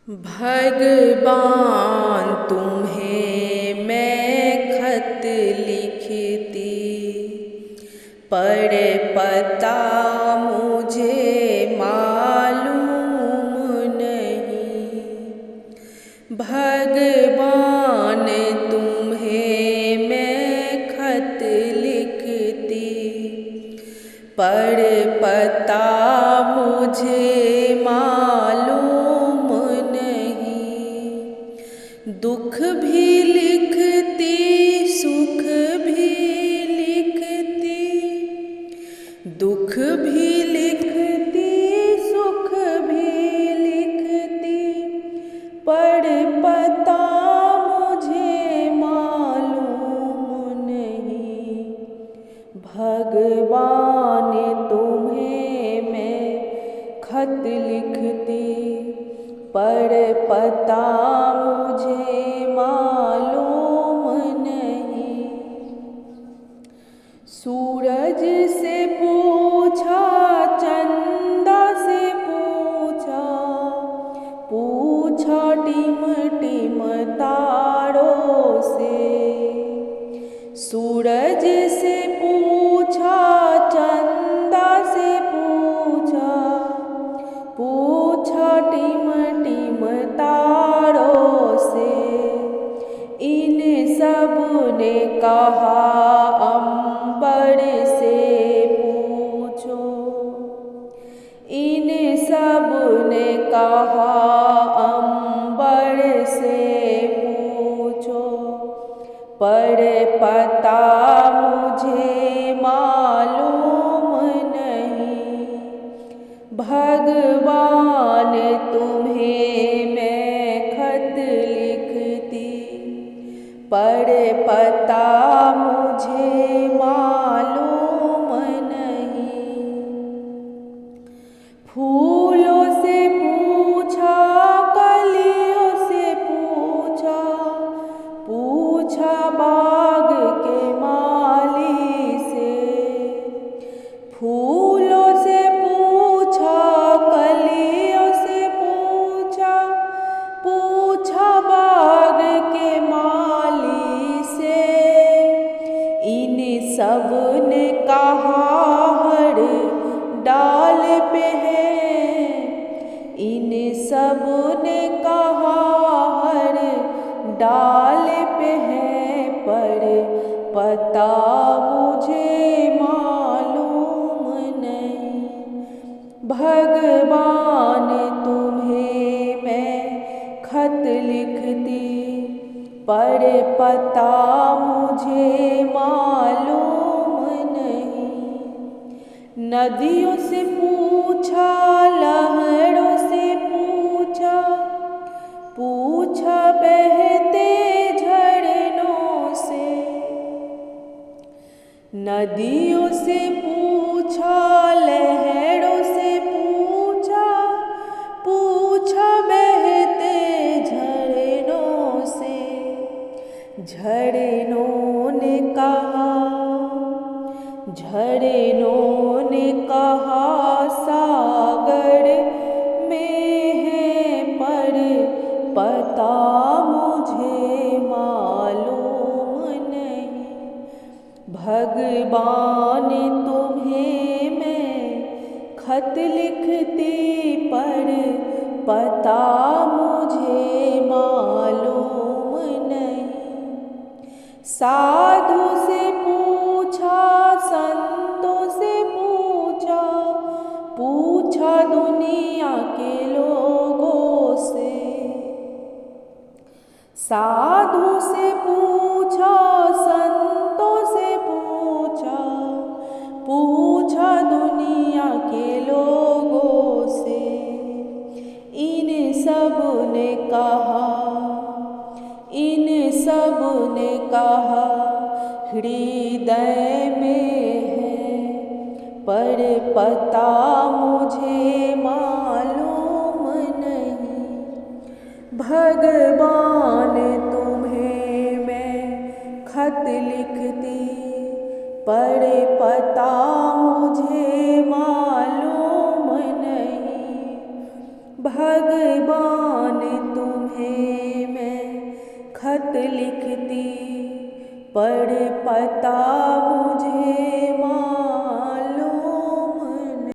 भगवान तुम्हें मैं खत लिखती, पर पता मुझे मालूम नहीं। भगवान तुम्हें मैं खत लिखती, पर पता मुझे मालूम नहीं। दुख भी लिखती, सुख भी लिखती, दुख भी लिखती, सुख भी लिखती, पर पता मुझे मालूम नहीं। भगवान तुम्हें मैं खत लिखती, पर पता मुझे मालूम नहीं। सूरज से पूछा, चंदा से पूछा, पूछा टिम टिम तारों से। सूरज से पूछा, चंदा से पूछा, पूछा टिम टिम तारों से। इन सब ने कहा अंबर से पूछो, इन सब ने कहा अंबर से पूछो, पर पता मुझे मालूम नहीं। भगवान तुम्हें मैं खत लिखती, पर पता मुझे मालूम नहीं। फूलों से पूछा, कलियों से पूछा, पूछा बाग के माली से। फूलों से पूछा, कलियों से पूछा, पूछा बाग के माली से। इन सब ने कहा हर डाल पे है, इन सब ने कहा हर डाल पे है, पर पता मुझे मालूम नहीं। भगवान तुम्हें मैं खत लिखती, पर पता मुझे मालूम नहीं। नदियों से पूछा, लहरों से पूछा, पूछा बहते झरनों से। नदियों से पूछा, लहरों से पूछा, पूछा बहते झरनों से। झरनों ने कहा, झरनों ने कहा सागर में है, पर पता मुझे मालूम नहीं। भगवान तुम्हें मैं खत लिखती, पर पता मुझे मालूम नहीं। साधु से पूछा, संतों से पूछा, पूछा दुनिया के लोगों से। साधु से पूछा, संतों से पूछा, पूछा दुनिया के लोगों से। इन सब ने कहा, इन सब ने कहा हृदय में है, पर पता मुझे मालूम नहीं। भगवान तुम्हें मैं खत लिखती, पर पता मुझे मालूम नहीं। भगवान लिखती पर पता मुझे